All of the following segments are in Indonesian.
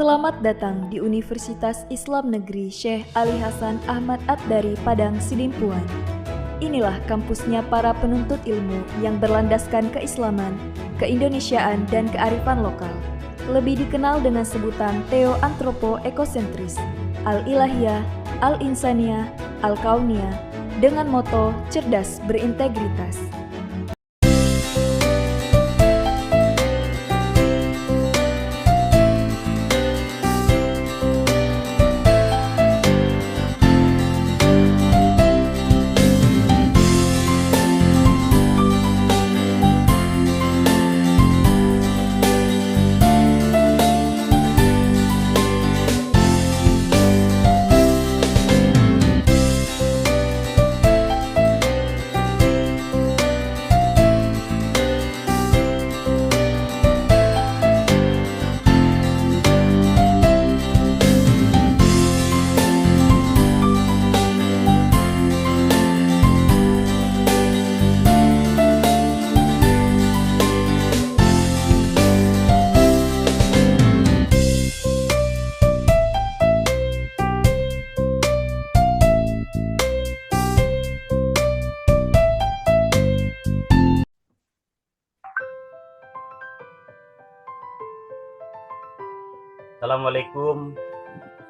Selamat datang di Universitas Islam Negeri Syekh Ali Hasan Ahmad At-Dari Padang Sidimpuan. Inilah kampusnya para penuntut ilmu yang berlandaskan keislaman, keindonesiaan, dan kearifan lokal. Lebih dikenal dengan sebutan Theo-Antropo-Ekosentris, Al-Ilahiyah, Al-Insaniyah, Al-Kauniyah, dengan moto cerdas berintegritas. Assalamualaikum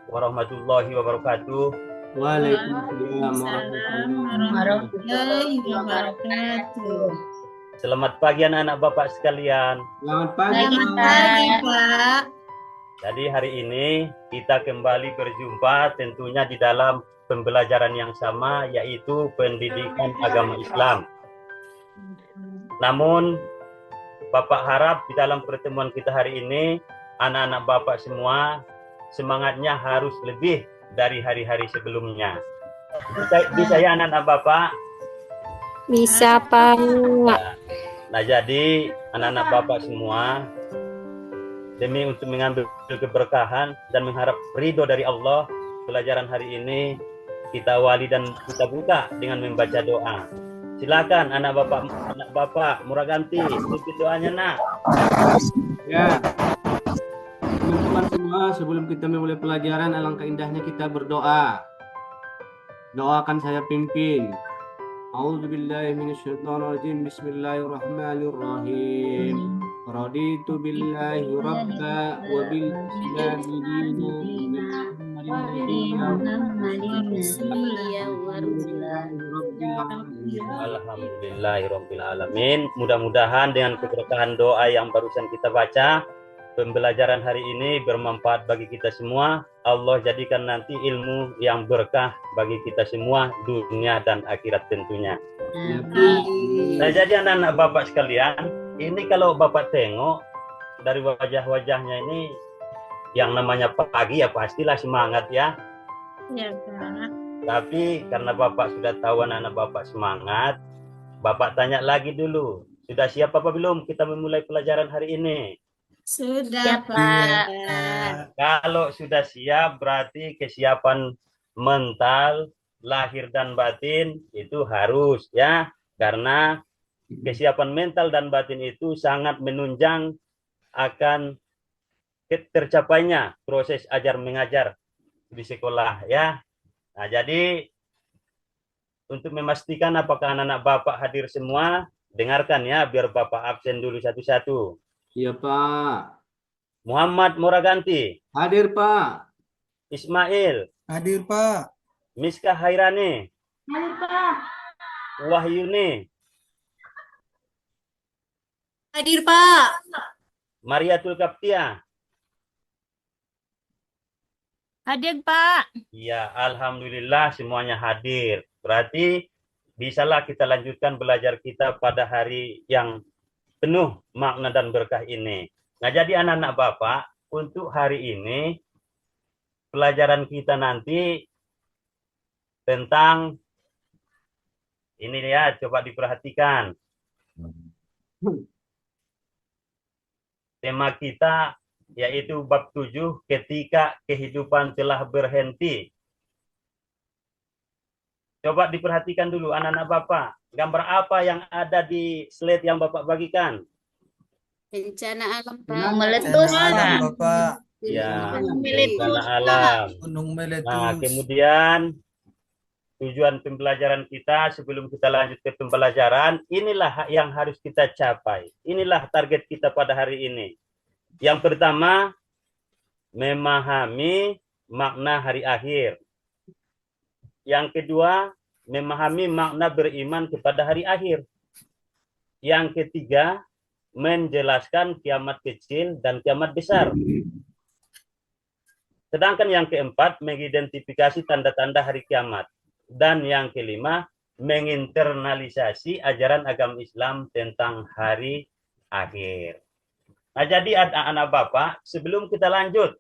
warahmatullahi wabarakatuh. Waalaikumsalam warahmatullahi wabarakatuh. Selamat pagi anak-anak Bapak sekalian. Selamat pagi, Pak. Jadi hari ini kita kembali berjumpa tentunya di dalam pembelajaran yang sama, yaitu pendidikan agama Islam. Namun Bapak harap di dalam pertemuan kita hari ini anak-anak Bapak semua semangatnya harus lebih dari hari-hari sebelumnya. Bisa ya anak-anak Bapak? Bisa, Pak. Nah, jadi anak-anak Bapak semua, demi untuk mengambil keberkahan dan mengharap ridho dari Allah, pelajaran hari ini kita awali dan kita buka dengan membaca doa. Silakan anak Bapak Muraganti, ikuti doanya, Nak. Ya. Teman-teman semua, sebelum kita memulai pelajaran, alangkah indahnya kita berdoa. Doakan saya pimpin. A'udzubillahi minasyaitonirrajim. Bismillahirrahmanirrahim. Raditu billahi rabba wa bil islami Alhamdulillahirabbil alamin. Mudah-mudahan dengan keberkahan doa yang barusan kita baca, pembelajaran hari ini bermanfaat bagi kita semua. Allah jadikan nanti ilmu yang berkah bagi kita semua, dunia dan akhirat tentunya. Nah, jadi anak-anak Bapak sekalian, ini kalau Bapak tengok dari wajah-wajahnya ini, yang namanya pagi ya pastilah semangat ya. Ya, Pak. Tapi karena Bapak sudah tahu anak-anak Bapak semangat, Bapak tanya lagi dulu, sudah siap apa belum kita memulai pelajaran hari ini? Sudah, Pak. Kalau sudah siap, berarti kesiapan mental, lahir dan batin itu harus ya. Karena kesiapan mental dan batin itu sangat menunjang akan tercapainya proses ajar mengajar di sekolah ya. Nah, jadi untuk memastikan apakah anak-anak Bapak hadir semua, dengarkan ya biar Bapak absen dulu satu-satu. Iya, Pak. Muhammad Muraganti. Hadir, Pak. Ismail. Hadir, Pak. Miska Hairani. Hadir, Pak. Wahyuni. Hadir, Pak. Mariatul Kaptia. Hadir, Pak. Ya, alhamdulillah semuanya hadir. Berarti bisalah kita lanjutkan belajar kita pada hari yang penuh makna dan berkah ini. Nah, jadi anak-anak Bapak, untuk hari ini pelajaran kita nanti tentang ini ya, coba diperhatikan. Tema kita yaitu bab 7, ketika kehidupan telah berhenti. Coba diperhatikan dulu anak-anak Bapak. Gambar apa yang ada di slide yang Bapak bagikan? Bencana alam, Pak. Bencana Meletus, alam, Pak. Bapak. Ya, Meletus, bencana Pak. alam. Gunung Nah, meletus. kemudian tujuan pembelajaran kita sebelum kita lanjut ke pembelajaran, inilah yang harus kita capai. Inilah target kita pada hari ini. Yang pertama, memahami makna hari akhir. Yang kedua, memahami makna beriman kepada hari akhir. Yang ketiga, menjelaskan kiamat kecil dan kiamat besar. Sedangkan yang keempat, mengidentifikasi tanda-tanda hari kiamat. Dan yang kelima, menginternalisasi ajaran agama Islam tentang hari akhir. Nah, jadi anak-anak Bapak, sebelum kita lanjut,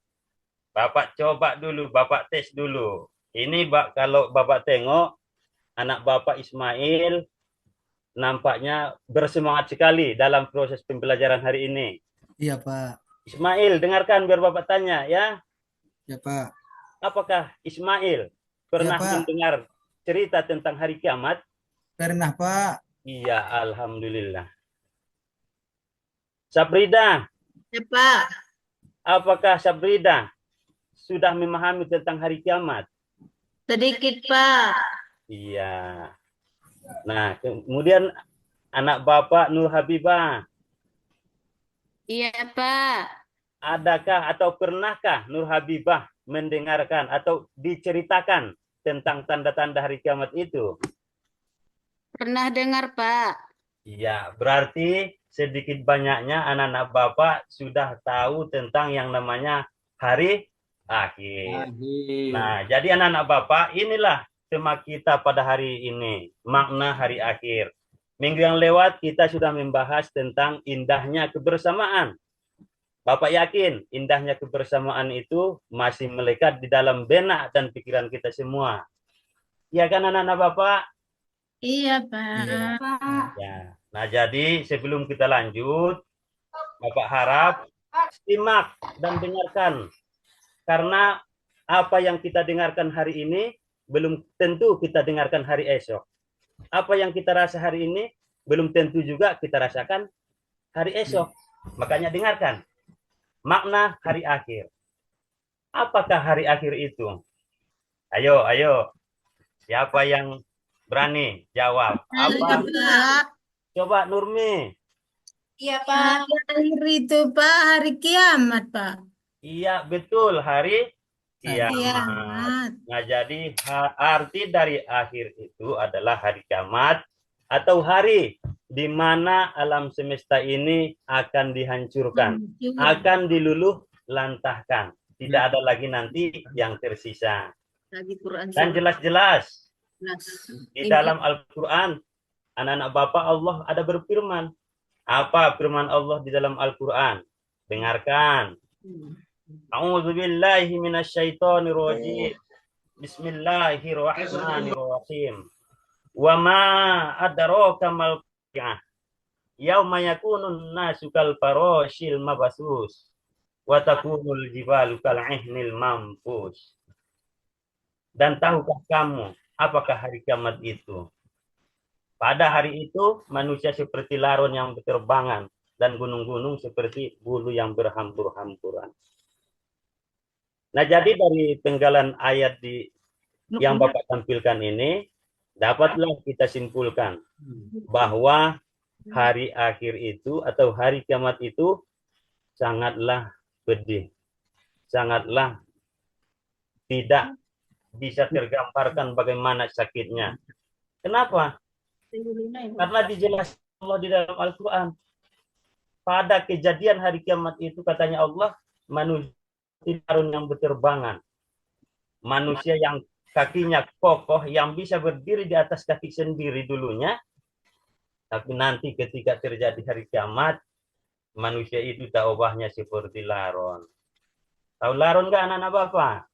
Bapak coba dulu, Bapak tes dulu. Ini kalau Bapak tengok, anak Bapak Ismail nampaknya bersemangat sekali dalam proses pembelajaran hari ini. Iya, Pak. Ismail, dengarkan biar Bapak tanya ya. Ya, Pak. Apakah Ismail pernah Pak. mendengar cerita tentang hari kiamat? Pernah, Pak. Iya, alhamdulillah. Sabrida, Ya, Pak. apakah Sabrida sudah memahami tentang hari kiamat? Sedikit, Pak. Iya. Nah, kemudian anak Bapak Nur Habibah, Iya, Pak. adakah atau pernahkah Nur Habibah mendengarkan atau diceritakan tentang tanda-tanda hari kiamat itu? Pernah dengar, Pak. Iya, berarti sedikit banyaknya anak-anak Bapak sudah tahu tentang yang namanya hari akhir. Nah, jadi anak-anak Bapak, inilah tema kita pada hari ini, makna hari akhir. Minggu yang lewat kita sudah membahas tentang indahnya kebersamaan. Bapak yakin indahnya kebersamaan itu masih melekat di dalam benak dan pikiran kita semua. Ya kan anak-anak Bapak? Iya, Pak. Iya. Ya. Nah, jadi sebelum kita lanjut, Bapak harap simak dan dengarkan. Karena apa yang kita dengarkan hari ini belum tentu kita dengarkan hari esok. Apa yang kita rasa hari ini belum tentu juga kita rasakan hari esok. Makanya dengarkan. Makna hari akhir. Apakah hari akhir itu? Ayo, ayo. Siapa yang berani jawab? Apa? Pak. Coba Nurmi. Iya, Pak. Hari akhir itu, Pak, hari kiamat, Pak. Iya, betul. Hari kiamat. Kiamat. Nah, jadi arti dari akhir itu adalah hari kiamat atau hari di mana alam semesta ini akan dihancurkan, akan diluluh lantahkan. Tidak ada lagi nanti yang tersisa. Dan jelas-jelas di dalam Al-Quran, anak-anak Bapak, Allah ada berfirman. Apa firman Allah di dalam Al-Quran? Dengarkan. A'udzu billahi minasyaitonir rajim. Bismillahirrahmanirrahim. Wa ma adraka mal qiyamah. Yauma yakunun nasu kal farashil mabasus wa takunul jibalu kal ihnil manfus. Dan tahukah kamu apakah hari kiamat itu? Pada hari itu manusia seperti laron yang berterbangan dan gunung-gunung seperti bulu yang berhampur-hampuran. Nah, jadi dari penggalan ayat yang Bapak tampilkan ini, dapatlah kita simpulkan bahwa hari akhir itu atau hari kiamat itu sangatlah pedih, sangatlah tidak bisa tergambarkan bagaimana sakitnya. Kenapa? Karena dijelaskan Allah di dalam Al-Quran. Pada kejadian hari kiamat itu katanya Allah, manusia yang berterbangan. Manusia yang kakinya kokoh, yang bisa berdiri di atas kaki sendiri dulunya. Tapi nanti ketika terjadi hari kiamat, manusia itu tak ubahnya seperti laron. Tahu laron nggak anak-anak Bapak?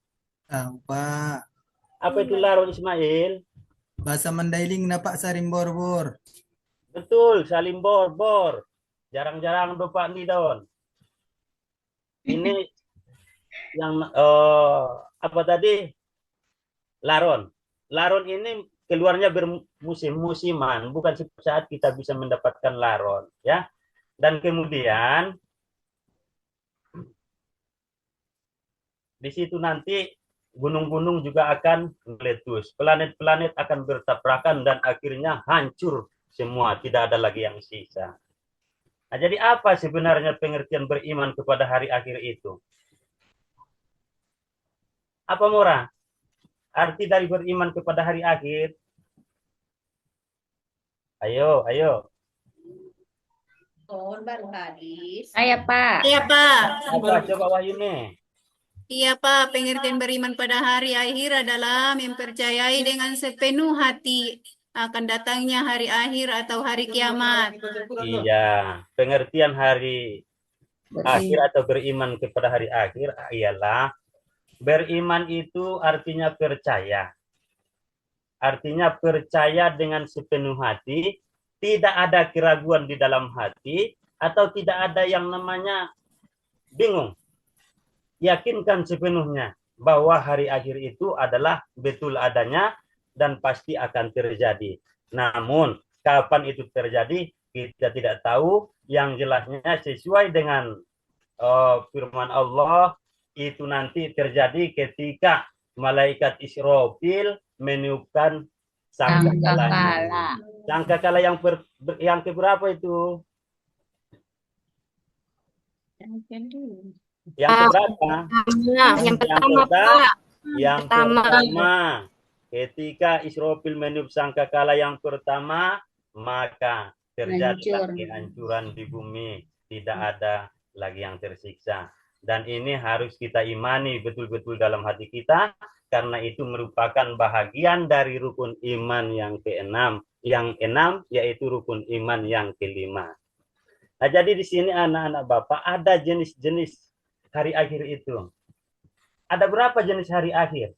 Tahu, Pak. Apa itu laron, Ismail? Bahasa Mandailing na Pak saring borbor. Betul, salim bor-bor. Jarang-jarang Bapak nih daun. Ini yang apa tadi? Laron. Laron ini keluarnya bermusim-musiman, bukan setiap saat kita bisa mendapatkan laron, ya. Dan kemudian Di situ nanti gunung-gunung juga akan meletus, planet-planet akan bertabrakan dan akhirnya hancur semua, tidak ada lagi yang sisa. Nah, jadi apa sebenarnya pengertian beriman kepada hari akhir itu? Apa Mora? Arti dari beriman kepada hari akhir? Ayo, ayo. Saya Pak. Iya, Pak. Apa coba Wahyuni? Iya, Pak. Pengertian beriman pada hari akhir adalah mempercayai dengan sepenuh hati akan datangnya hari akhir atau hari kiamat. Iya, pengertian hari akhir atau beriman kepada hari akhir ialah beriman itu artinya percaya. Artinya percaya dengan sepenuh hati, tidak ada keraguan di dalam hati, atau tidak ada yang namanya bingung. Yakinkan sepenuhnya bahwa hari akhir itu adalah betul adanya dan pasti akan terjadi. Namun, kapan itu terjadi, kita tidak tahu. Yang jelasnya sesuai dengan firman Allah, itu nanti terjadi ketika malaikat Israfil meniupkan sangkakala. Sangkakala yang keberapa itu? Yang keberapa? Yang pertama, Pak. Yang pertama. Ketika Israfil meniup sangkakala yang pertama, maka terjadi kehancuran di bumi. Tidak ada lagi yang tersiksa. Dan ini harus kita imani betul-betul dalam hati kita, karena itu merupakan bahagian dari rukun iman yang keenam. Yang enam yaitu rukun iman yang kelima. Nah, jadi di sini anak-anak Bapak ada jenis-jenis hari akhir itu. Ada berapa jenis hari akhir?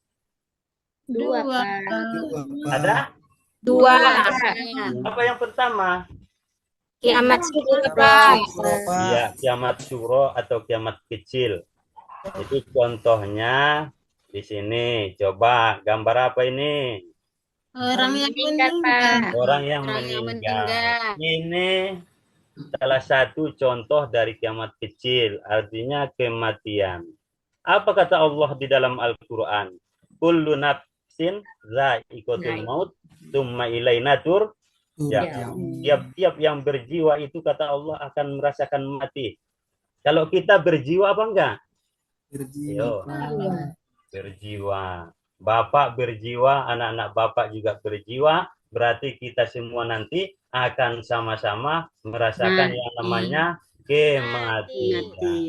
Dua, Pak. Ada? Dua. Apa yang pertama? Kiamat suro, Pak. Iya, kiamat suro atau kiamat kecil. Itu contohnya di sini. Coba gambar apa ini? Orang yang Meninggal, Pak. Orang yang meninggal. Ini salah satu contoh dari kiamat kecil, artinya kematian. Apa kata Allah di dalam Al-Quran? Kullu nafsin za'iqatul maut, tsumma ilaina Ya. tiap-tiap yang berjiwa itu kata Allah akan merasakan mati. Kalau kita berjiwa apa enggak? Berjiwa. Berjiwa. Bapak berjiwa, anak-anak Bapak juga berjiwa, berarti kita semua nanti akan sama-sama merasakan yang namanya kematian.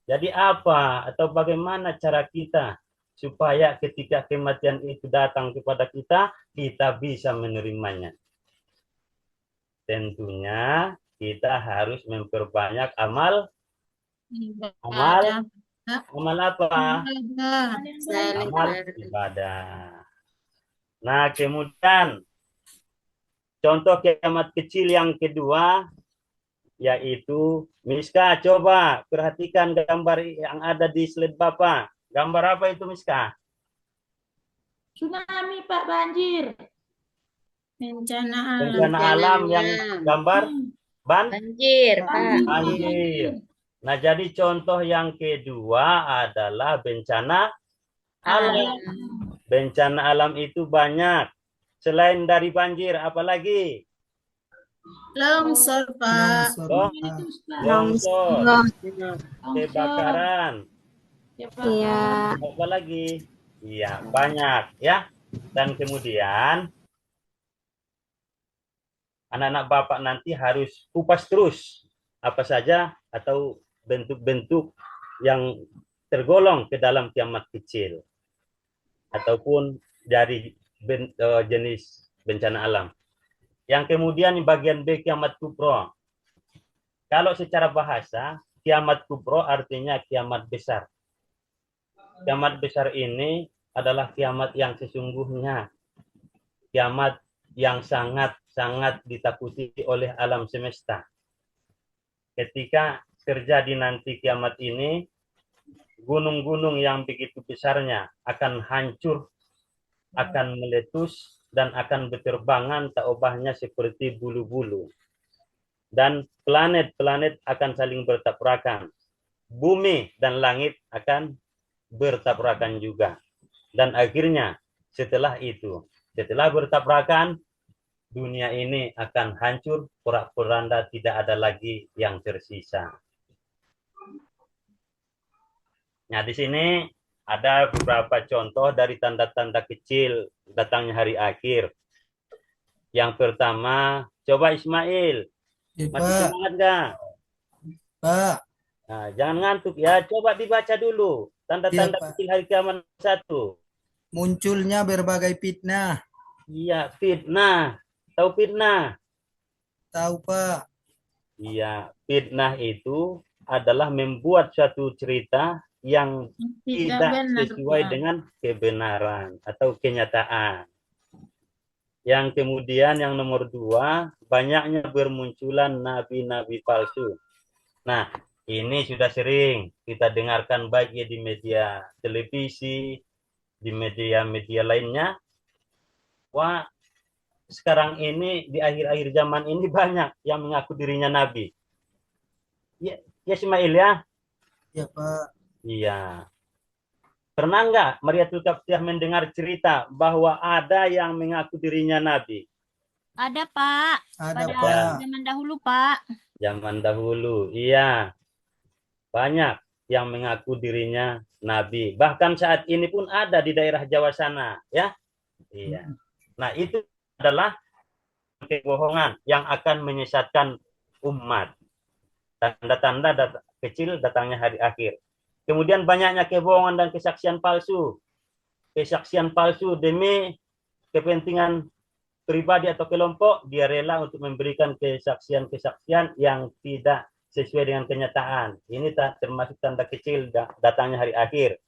Jadi apa atau bagaimana cara kita supaya ketika kematian itu datang kepada kita, kita bisa menerimanya? Tentunya kita harus memperbanyak amal apa? Amal ibadah. Nah, kemudian contoh kiamat kecil yang kedua yaitu Miska, coba perhatikan gambar yang ada di slide Bapak. Gambar apa itu Miska? Tsunami, Pak, banjir. bencana Alam yang gambar Banjir, Pak. banjir. Nah, jadi contoh yang kedua adalah bencana alam. Bencana alam itu banyak. Selain dari banjir, apalagi? longsor, Pak. Longsor, kebakaran. Iya. Apa lagi? Iya, banyak ya. Dan kemudian anak-anak Bapak nanti harus kupas terus apa saja atau bentuk-bentuk yang tergolong ke dalam kiamat kecil ataupun dari jenis bencana alam. Yang kemudian di bagian B kiamat kubro. Kalau secara bahasa kiamat kubro artinya kiamat besar. Kiamat besar ini adalah kiamat yang sesungguhnya. Kiamat yang sangat ditakuti oleh alam semesta. Ketika terjadi nanti kiamat ini, gunung-gunung yang begitu besarnya akan hancur, akan meletus, dan akan berterbangan tak ubahnya seperti bulu-bulu. Dan planet-planet akan saling bertabrakan. Bumi dan langit akan bertabrakan juga. Dan akhirnya setelah itu, setelah bertabrakan, dunia ini akan hancur, porak-poranda, tidak ada lagi yang tersisa. Nah, di sini ada beberapa contoh dari tanda-tanda kecil datangnya hari akhir. Yang pertama, coba Ismail. Ya, Masih Pak. semangat nggak? Pak. Nah, jangan ngantuk ya. Coba dibaca dulu. Tanda-tanda Iya, Pak. kecil hari kiamat 1. Munculnya berbagai fitnah. Iya, fitnah. Tahu fitnah? Tahu, Pak. Iya, fitnah itu adalah membuat suatu cerita yang tidak sesuai dengan kebenaran atau kenyataan. Yang kemudian yang nomor 2, banyaknya bermunculan nabi-nabi palsu. Nah, ini sudah sering kita dengarkan baik ya di media televisi, di media-media lainnya. Wah, sekarang ini di akhir-akhir zaman ini banyak yang mengaku dirinya nabi. Ya, ya Ismail ya? Ya, Pak. Iya. Pernah nggak Mariatul Kaptiah mendengar cerita bahwa ada yang mengaku dirinya nabi? Ada, Pak. Ada, Pada Pak. zaman dahulu, Pak. Zaman dahulu, iya. Banyak yang mengaku dirinya nabi. Bahkan saat ini pun ada di daerah Jawa sana, ya. Iya. Nah, itu adalah kebohongan yang akan menyesatkan umat. Tanda-tanda kecil datangnya hari akhir. Kemudian banyaknya kebohongan dan kesaksian palsu. Kesaksian palsu demi kepentingan pribadi atau kelompok, dia rela untuk memberikan kesaksian-kesaksian yang tidak sesuai dengan kenyataan. Ini termasuk tanda kecil datangnya hari akhir.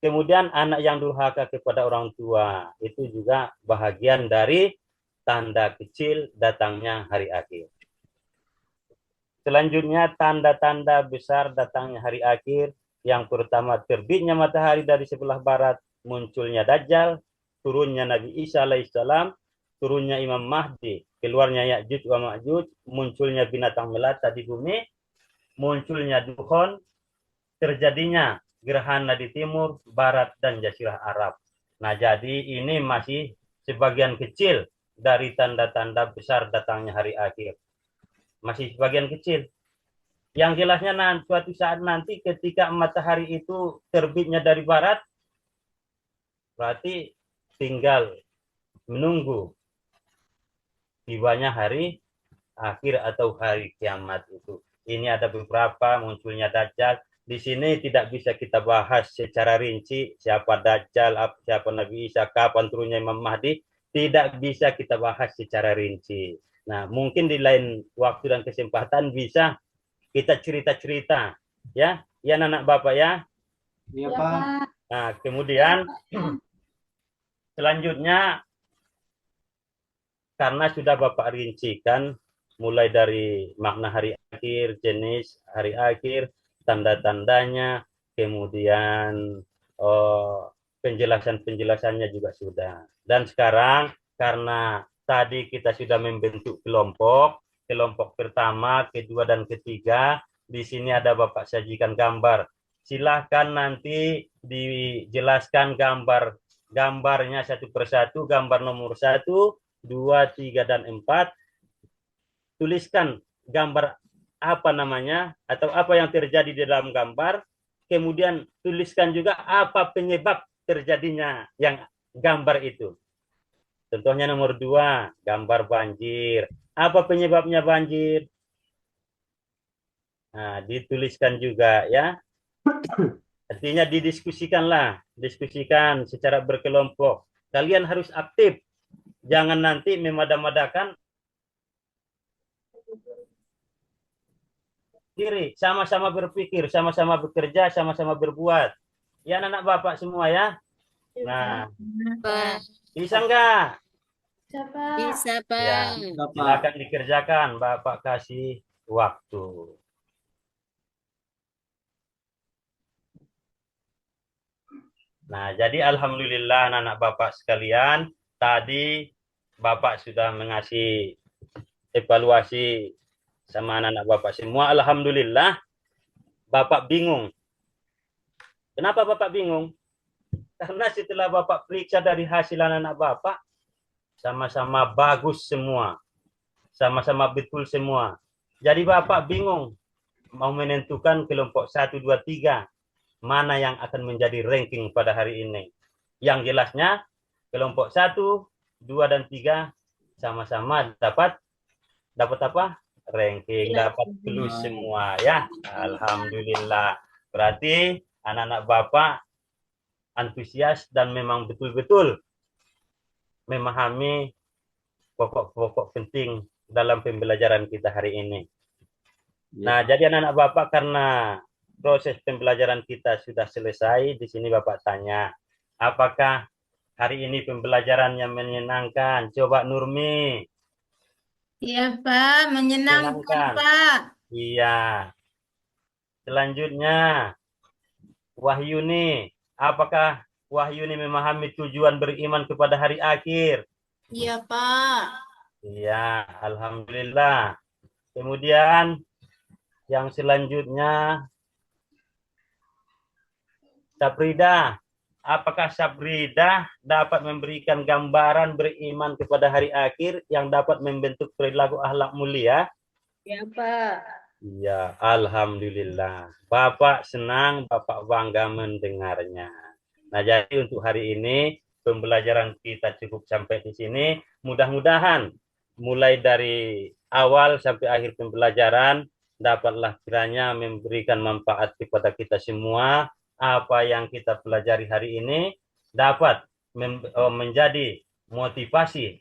Kemudian anak yang durhaka kepada orang tua, itu juga bahagian dari tanda kecil datangnya hari akhir. Selanjutnya tanda-tanda besar datangnya hari akhir. Yang pertama, terbitnya matahari dari sebelah barat, munculnya Dajjal, turunnya Nabi Isa alaihissalam, turunnya Imam Mahdi, keluarnya Ya'juj wa Ma'juj, munculnya binatang melata di bumi, munculnya dukhon, terjadinya gerhana di timur, barat, dan jazirah Arab. Nah, jadi ini masih sebagian kecil dari tanda-tanda besar datangnya hari akhir. Masih sebagian kecil. Yang jelasnya nanti, suatu saat nanti ketika matahari itu terbitnya dari barat, berarti tinggal menunggu tibanya hari akhir atau hari kiamat itu. Ini ada beberapa, munculnya Dajjal. Di sini tidak bisa kita bahas secara rinci siapa Dajjal, siapa Nabi Isa, kapan turunnya Imam Mahdi. Tidak bisa kita bahas secara rinci. Nah, mungkin di lain waktu dan kesempatan bisa kita cerita-cerita, ya, ya anak Bapak ya. Iya, Pak. Nah, kemudian selanjutnya karena sudah Bapak rincikan mulai dari makna hari akhir, jenis hari akhir, tanda-tandanya, kemudian penjelasan-penjelasannya juga sudah. Dan sekarang karena tadi kita sudah membentuk kelompok pertama, kedua, dan ketiga. Di sini ada Bapak sajikan gambar. Silahkan nanti dijelaskan gambarnya satu persatu, gambar nomor 1, 2, 3, dan 4. Tuliskan gambar apa namanya, atau apa yang terjadi di dalam gambar. Kemudian tuliskan juga apa penyebab terjadinya yang gambar itu. Contohnya nomor 2, gambar banjir. Apa penyebabnya banjir? Nah, dituliskan juga ya. Artinya didiskusikanlah, diskusikan secara berkelompok. Kalian harus aktif. Jangan nanti memada-madakan diri, sama-sama berpikir, sama-sama bekerja, sama-sama berbuat. Ya anak Bapak semua ya. Nah, bisa enggak? Bisa, Pak. Ya, silakan dikerjakan, Bapak kasih waktu. Nah, jadi alhamdulillah anak-anak Bapak sekalian, tadi Bapak sudah mengasih evaluasi sama anak-anak Bapak semua. Alhamdulillah, Bapak bingung. Kenapa Bapak bingung? Karena setelah Bapak periksa dari hasil anak-anak Bapak, sama-sama bagus semua. Sama-sama betul semua. Jadi Bapak bingung mau menentukan kelompok 1, 2, 3 mana yang akan menjadi ranking pada hari ini. Yang jelasnya kelompok 1, 2, dan 3 sama-sama dapat apa? Ranking, dapat plus semua ya. Alhamdulillah. Berarti anak-anak Bapak antusias dan memang betul-betul memahami pokok-pokok penting dalam pembelajaran kita hari ini. Nah, jadi anak-anak Bapak, karena proses pembelajaran kita sudah selesai, di sini Bapak tanya, apakah hari ini pembelajarannya menyenangkan? Coba Nurmi. Ya, Pak. Menyenangkan, Menyenangkan. Pak. Iya. Selanjutnya, Wahyuni. Apakah Wahyuni memahami tujuan beriman kepada hari akhir? Iya, Pak. Iya, alhamdulillah. Kemudian yang selanjutnya, Sabrida. Apakah Sabrida dapat memberikan gambaran beriman kepada hari akhir yang dapat membentuk perilaku akhlak mulia? Ya, Pak. Iya, alhamdulillah. Bapak senang, Bapak bangga mendengarnya. Nah, jadi untuk hari ini pembelajaran kita cukup sampai di sini. Mudah-mudahan mulai dari awal sampai akhir pembelajaran dapatlah kiranya memberikan manfaat kepada kita semua. Apa yang kita pelajari hari ini dapat menjadi motivasi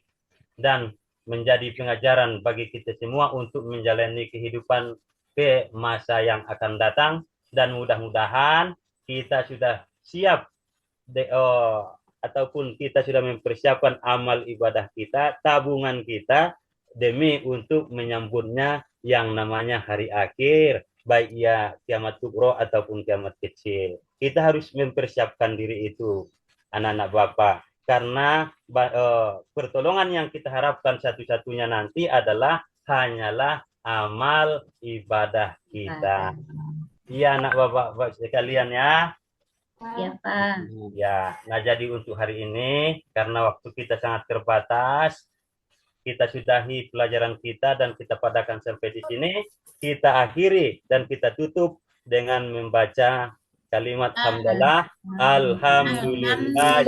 dan menjadi pengajaran bagi kita semua untuk menjalani kehidupan ke masa yang akan datang, dan mudah-mudahan kita sudah siap ataupun kita sudah mempersiapkan amal ibadah kita, tabungan kita demi untuk menyambutnya yang namanya hari akhir, baik ya kiamat kubro ataupun kiamat kecil. Kita harus mempersiapkan diri itu, anak-anak Bapak, karena pertolongan yang kita harapkan satu-satunya nanti adalah hanyalah amal ibadah kita. Iya, anak Bapak sekalian ya. Ya, Pak. Ya, nah jadi untuk hari ini karena waktu kita sangat terbatas, kita sudahi pelajaran kita dan kita padakan sampai di sini. Kita akhiri dan kita tutup dengan membaca kalimat hamdalah. Alhamdulillah.